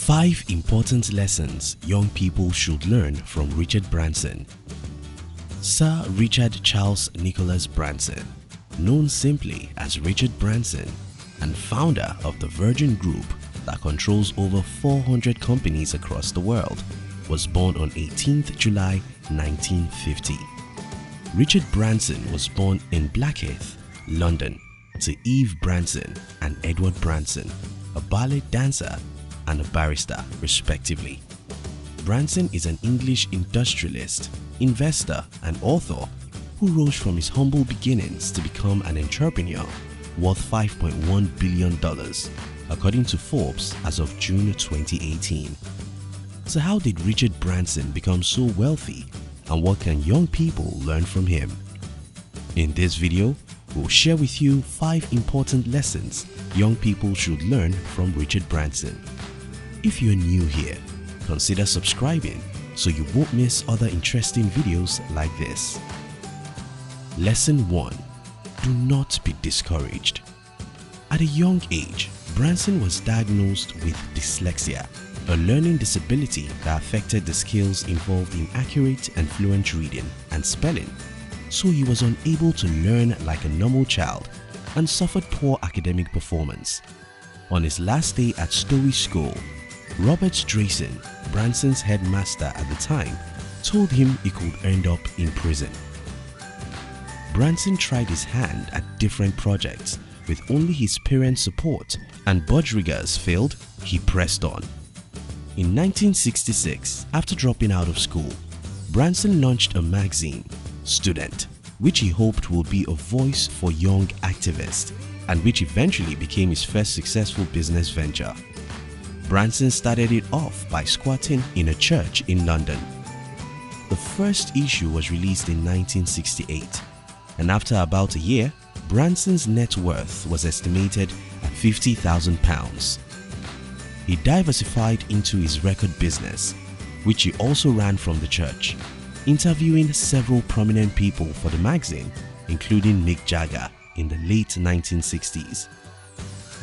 5 important lessons young people should learn from Richard Branson. Sir Richard Charles Nicholas Branson, known simply as Richard Branson and founder of the Virgin Group that controls over 400 companies across the world, was born on 18th July 1950. Richard Branson was born in Blackheath, London, to Eve Branson and Edward Branson, a ballet dancer and a barrister, respectively. Branson is an English industrialist, investor and author who rose from his humble beginnings to become an entrepreneur worth $5.1 billion, according to Forbes as of June 2018. So how did Richard Branson become so wealthy, and what can young people learn from him? In this video, we'll share with you 5 important lessons young people should learn from Richard Branson. If you're new here, consider subscribing so you won't miss other interesting videos like this. Lesson 1. Do not be discouraged. At a young age, Branson was diagnosed with dyslexia, a learning disability that affected the skills involved in accurate and fluent reading and spelling, so he was unable to learn like a normal child and suffered poor academic performance. On his last day at Stowe School, Robert Drayson, Branson's headmaster at the time, told him he could end up in prison. Branson tried his hand at different projects with only his parents' support, and budgeriggers failed, he pressed on. In 1966, after dropping out of school, Branson launched a magazine, Student, which he hoped would be a voice for young activists, and which eventually became his first successful business venture. Branson started it off by squatting in a church in London. The first issue was released in 1968, and after about a year, Branson's net worth was estimated at £50,000. He diversified into his record business, which he also ran from the church, interviewing several prominent people for the magazine, including Mick Jagger in the late 1960s.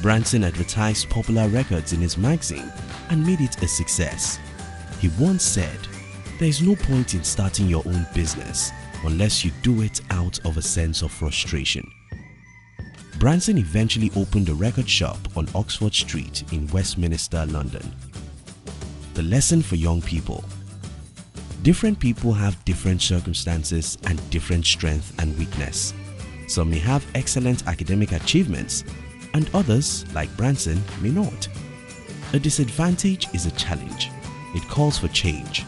Branson advertised popular records in his magazine and made it a success. He once said, "There is no point in starting your own business unless you do it out of a sense of frustration." Branson eventually opened a record shop on Oxford Street in Westminster, London. The lesson for young people. Different people have different circumstances and different strength and weakness. Some may have excellent academic achievements, and others, like Branson, may not. A disadvantage is a challenge. It calls for change.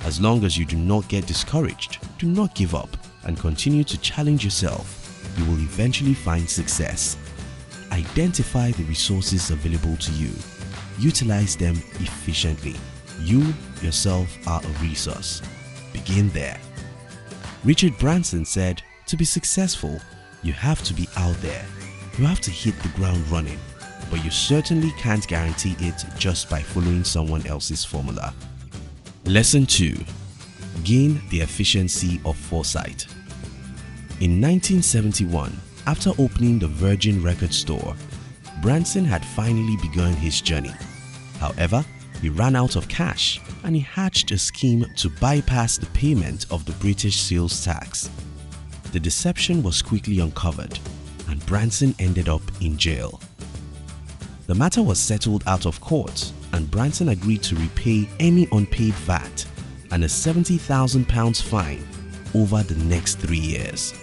As long as you do not get discouraged, do not give up, and continue to challenge yourself, you will eventually find success. Identify the resources available to you. Utilize them efficiently. You yourself are a resource. Begin there. Richard Branson said, "To be successful, you have to be out there. You have to hit the ground running, but you certainly can't guarantee it just by following someone else's formula." Lesson 2. Gain the efficiency of foresight. In 1971, after opening the Virgin record store, Branson had finally begun his journey. However, he ran out of cash and he hatched a scheme to bypass the payment of the British sales tax. The deception was quickly uncovered, and Branson ended up in jail. The matter was settled out of court, and Branson agreed to repay any unpaid VAT and a £70,000 fine over the next 3 years.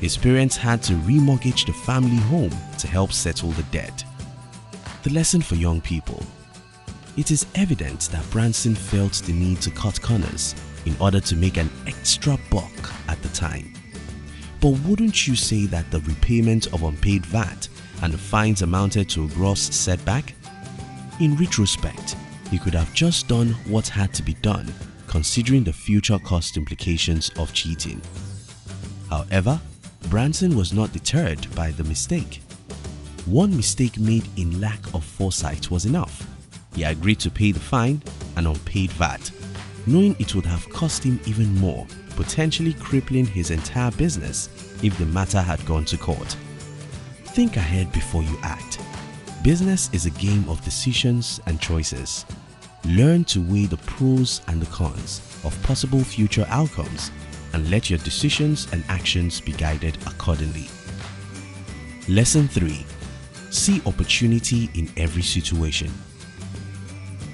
His parents had to remortgage the family home to help settle the debt. The lesson for young people. It is evident that Branson felt the need to cut corners in order to make an extra buck at the time. But wouldn't you say that the repayment of unpaid VAT and the fines amounted to a gross setback? In retrospect, he could have just done what had to be done, considering the future cost implications of cheating. However, Branson was not deterred by the mistake. One mistake made in lack of foresight was enough. He agreed to pay the fine and unpaid VAT, knowing it would have cost him even more, potentially crippling his entire business if the matter had gone to court. Think ahead before you act. Business is a game of decisions and choices. Learn to weigh the pros and the cons of possible future outcomes and let your decisions and actions be guided accordingly. Lesson 3. See opportunity in every situation.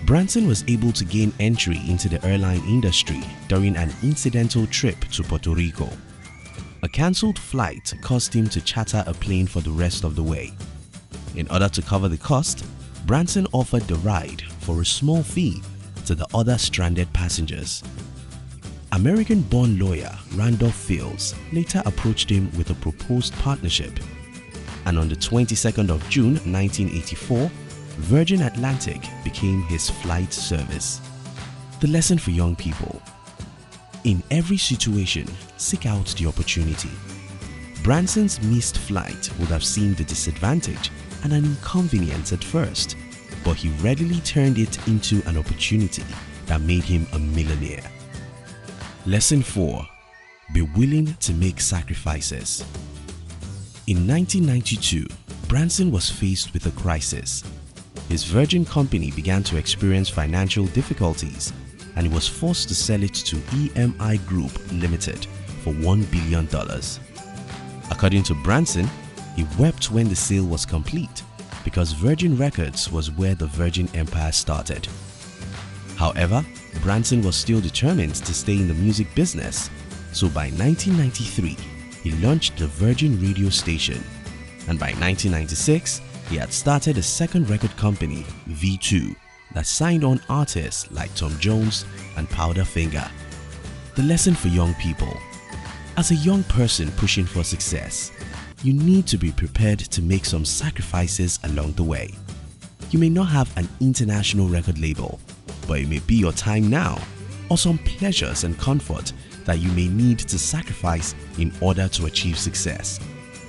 Branson was able to gain entry into the airline industry during an incidental trip to Puerto Rico. A cancelled flight caused him to charter a plane for the rest of the way. In order to cover the cost, Branson offered the ride for a small fee to the other stranded passengers. American-born lawyer Randolph Fields later approached him with a proposed partnership, and on the 22nd of June 1984, Virgin Atlantic became his flight service. The lesson for young people: in every situation, seek out the opportunity. Branson's missed flight would have seemed a disadvantage and an inconvenience at first, but he readily turned it into an opportunity that made him a millionaire. Lesson 4. Be willing to make sacrifices. In 1992, Branson was faced with a crisis. His Virgin company began to experience financial difficulties, and he was forced to sell it to EMI Group Limited for $1 billion. According to Branson, he wept when the sale was complete because Virgin Records was where the Virgin Empire started. However, Branson was still determined to stay in the music business, so by 1993, he launched the Virgin radio station, and by 1996, he had started a second record company, V2, that signed on artists like Tom Jones and Powderfinger. The lesson for young people: as a young person pushing for success, you need to be prepared to make some sacrifices along the way. You may not have an international record label, but it may be your time now, or some pleasures and comfort that you may need to sacrifice in order to achieve success.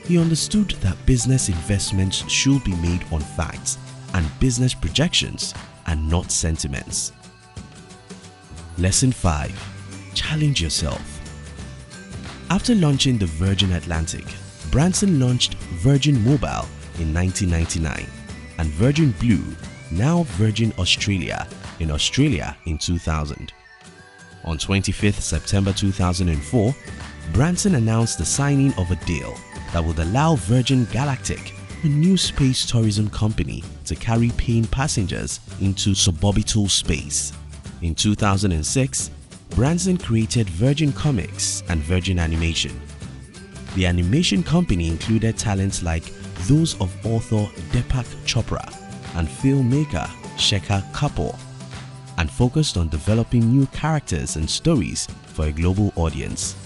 He understood that business investments should be made on facts and business projections and not sentiments. Lesson 5. Challenge yourself. After launching the Virgin Atlantic, Branson launched Virgin Mobile in 1999 and Virgin Blue, now Virgin Australia, in Australia in 2000. On 25th September 2004, Branson announced the signing of a deal that would allow Virgin Galactic, a new space tourism company, to carry paying passengers into suborbital space. In 2006, Branson created Virgin Comics and Virgin Animation. The animation company included talents like those of author Deepak Chopra and filmmaker Shekhar Kapoor, and focused on developing new characters and stories for a global audience.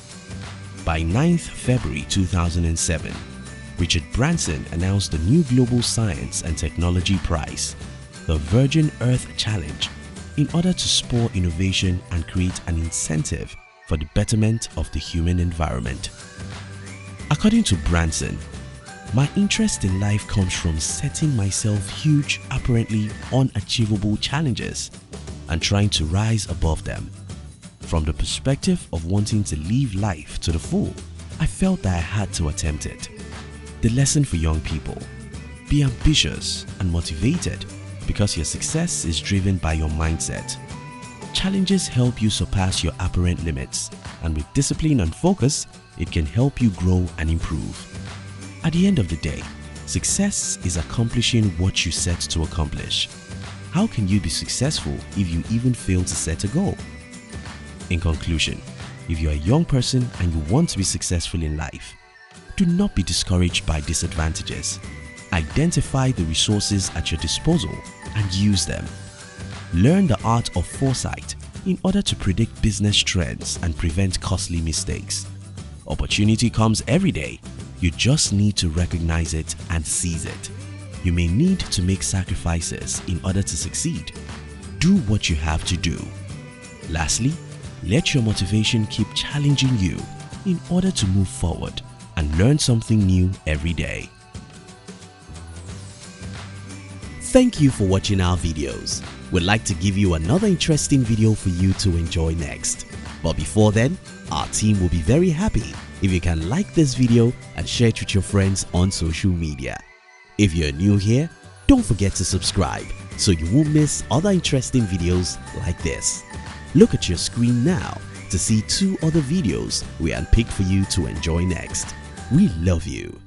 By 9th February 2007, Richard Branson announced the new Global Science and Technology Prize, the Virgin Earth Challenge, in order to spur innovation and create an incentive for the betterment of the human environment. According to Branson, my interest in life comes from setting myself huge, apparently unachievable challenges and trying to rise above them. From the perspective of wanting to live life to the full, I felt that I had to attempt it. The lesson for young people: be ambitious and motivated because your success is driven by your mindset. Challenges help you surpass your apparent limits, and with discipline and focus, it can help you grow and improve. At the end of the day, success is accomplishing what you set to accomplish. How can you be successful if you even fail to set a goal? In conclusion, if you are a young person and you want to be successful in life, do not be discouraged by disadvantages. Identify the resources at your disposal and use them. Learn the art of foresight in order to predict business trends and prevent costly mistakes. Opportunity comes every day. You just need to recognize it and seize it. You may need to make sacrifices in order to succeed. Do what you have to do. Lastly, let your motivation keep challenging you in order to move forward and learn something new every day. Thank you for watching our videos. We'd like to give you another interesting video for you to enjoy next. But before then, our team will be very happy if you can like this video and share it with your friends on social media. If you're new here, Don't forget to subscribe so you won't miss other interesting videos like this. Look at your screen now to see 2 other videos we handpicked for you to enjoy next. We love you.